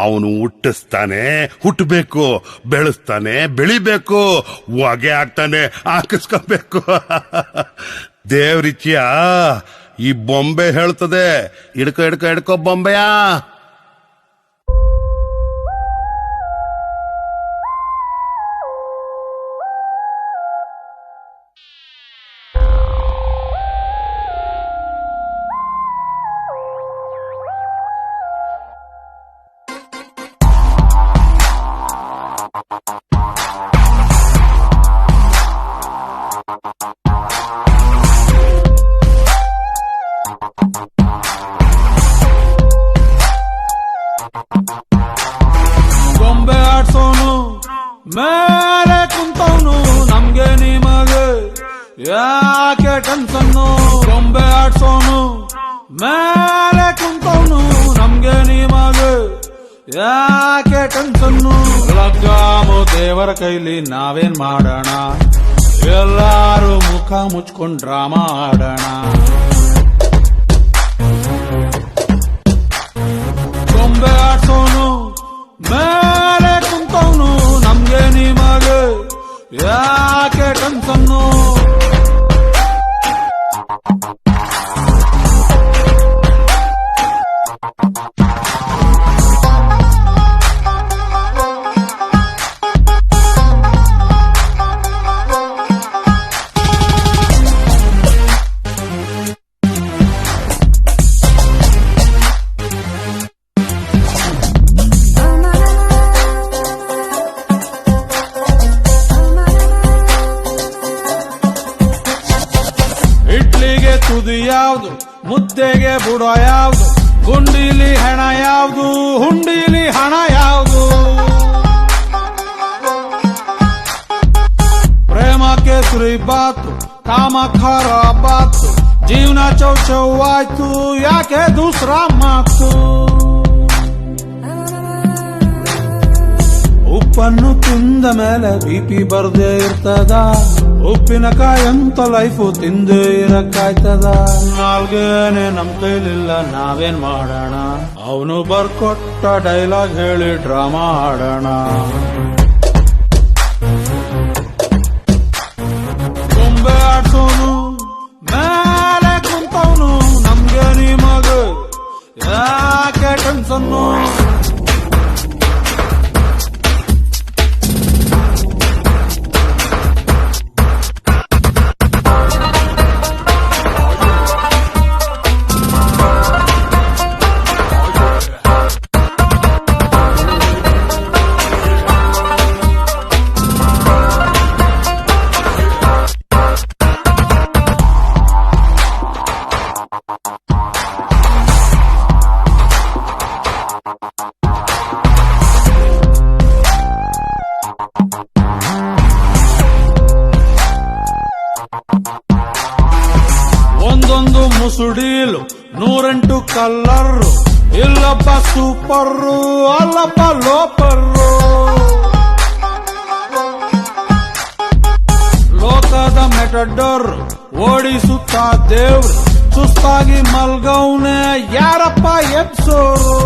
ಅವನು ಹುಟ್ಟಿಸ್ತಾನೆ, ಹುಟ್ಟಬೇಕು, ಬೆಳೆಸ್ತಾನೆ, ಬೆಳಿಬೇಕು, ಹೊಗೆ ಆಗ್ತಾನೆ, ಹಾಕಿಸ್ಕೋಬೇಕು. ದೇವ್ರಿಚ್ಚಿಯ ಈ ಬೊಂಬೆ ಹೇಳ್ತದೆ, ಹಿಡ್ಕೊ ಹಿಡ್ಕೊ ಹಿಡ್ಕೊ ಬೊಂಬೆಯ. ಗೊಂಬೆ ಆಡ್ಸೋನು ಮೇಲೆ ಕುಂತವನು, ನಮ್ಗೆ ನಿಮಗೆ ಯಾಕೆ ಟೆನ್ಷನ್ನು. ಗೊಂಬೆ ಆಡ್ಸೋನು ಮೇಲೆ ಕುಂತವನು, ನಮ್ಗೆ ನಿಮಗೆ ಯಾಕೆ ಟೆನ್ಷನ್ನು. ಲಗ್ಗಾಮು ದೇವರ ಕೈಲಿ ನಾವೇನ್ ಮಾಡೋಣ, ಎಲ್ಲಾರು ಮುಖ ಮುಚ್ಕೊಂಡ್ ಡ್ರಾಮಾ ಆಡೋಣ. ಗೊಂಬೆ ಆಡ್ಸೋನು ಮೇಲೆ ಕುಂತವನು, ನಮ್ಗೆ ನಿಮಗೆ ಯಾಕೆ ಟೆನ್ಷನ್ನು. ಇಡ್ಲಿಗೆ ತುದಿ ಯಾವ್ದು, ಮುದ್ದೆಗೆ ಬುಡ ಯಾವ್ದು, ಗುಂಡಿಲಿ ಹೆಣ ಯಾವ್ದು, ಹುಂಡಿಲಿ ಹಣ ಯಾವ್ದು. ಪ್ರೇಮಕ್ಕೆ ಸುರಿಬಾತು, ಕಾಮ ಖರಾಬಾತು, ಜೀವನ ಚೌಚೌವಾಯ್ತು, ಯಾಕೆ ದೂಸರ ಮಾತು. ಉಪ್ಪನ್ನು ತಿಂದ ಮೇಲೆ ಬಿಪಿ ಬರ್ದೇ ಇರ್ತದ, ಉಪ್ಪಿನಕಾಯಂತ ಲೈಫು ತಿಂದೇ ಇರಕ್ಕಾಯ್ತದ. ನಾಲ್ಗೇನೆ ನಮ್ ಕೈಲಿಲ್ಲ, ನಾವೇನ್ ಮಾಡೋಣ, ಅವನು ಬರ್ಕೊಟ್ಟ ಡೈಲಾಗ್ ಹೇಳಿ ಡ್ರಾಮಾ ಆಡೋಣ. ಗೊಂಬೆ ಆಡ್ಸೋನು ಮೇಲೆ ಕುಂತವನು, ನಮ್ಗೆ ನಿಮಗೆ ಯಾಕೆ ಟೆನ್ಷನ್ನು. ಒಂದೊಂದು ಮುಸುಡೀಲು 108 ಕಲ್ಲರು, ಇಲ್ಲೊಬ್ಬ ಸೂಪರ್ರು, ಅಲ್ಲೊಬ್ಬ ಲೋಪರ್ರು. ಲೋಕದ ಮೆಟಡೋರ್ ಓಡಿಸುತ್ತ ದೇವ್ರು, ಸುಸ್ತಾಗಿ ಮಲ್ಗೌನೆ ಯಾರಪ್ಪ ಎಬ್ಸೋರು.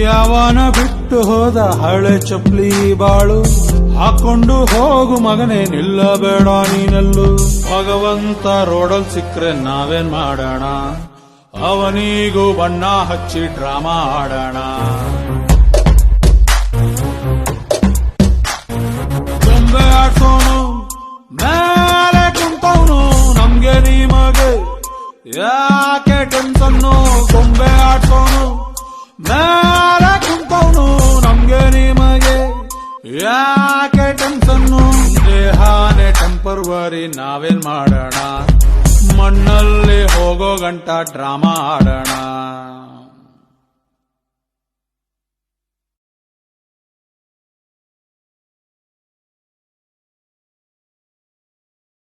ಯಾವನ ಬಿಟ್ಟು ಹೋದ ಹಳೆ ಚಪ್ಲಿ ಬಾಳು, ಹಾಕೊಂಡು ಹೋಗು ಮಗನೇ ನಿಲ್ಲಬೇಡ ನೀನೆಲ್ಲು. ಭಗವಂತ ರೋಡಲ್ ಸಿಕ್ಕ್ರೆ ನಾವೇನ್ ಮಾಡೋಣ, ಅವನಿಗೂ ಬಣ್ಣ ಹಚ್ಚಿ ಡ್ರಾಮಾ ಆಡೋಣ. ಗೊಂಬೆ ಆಡ್ಸೋನು ಮೇಲೆ ಕುಂತವನು, ನಮ್ಗೆ ನಿಮಗೆ ಯಾಕೆ ಟೆನ್ಷನ್ನು. ಗೊಂಬೆ ಆಡ್ಸೋನು ಮೇಲೆ ಕುಂತವನು, ನಮ್ಗೆ ನಿಮಗೆ ಯಾಕೆ ಟೆನ್ಷನ್ನು. ದೇಹಾನೆ ಟೆಂಪರ್ವರಿ, ನಾವೇನ್ ಮಾಡೋಣ, ಮಣ್ಣಲ್ಲಿ ಹೋಗೋ ಗಂಟ ಡ್ರಾಮಾ ಆಡೋಣ.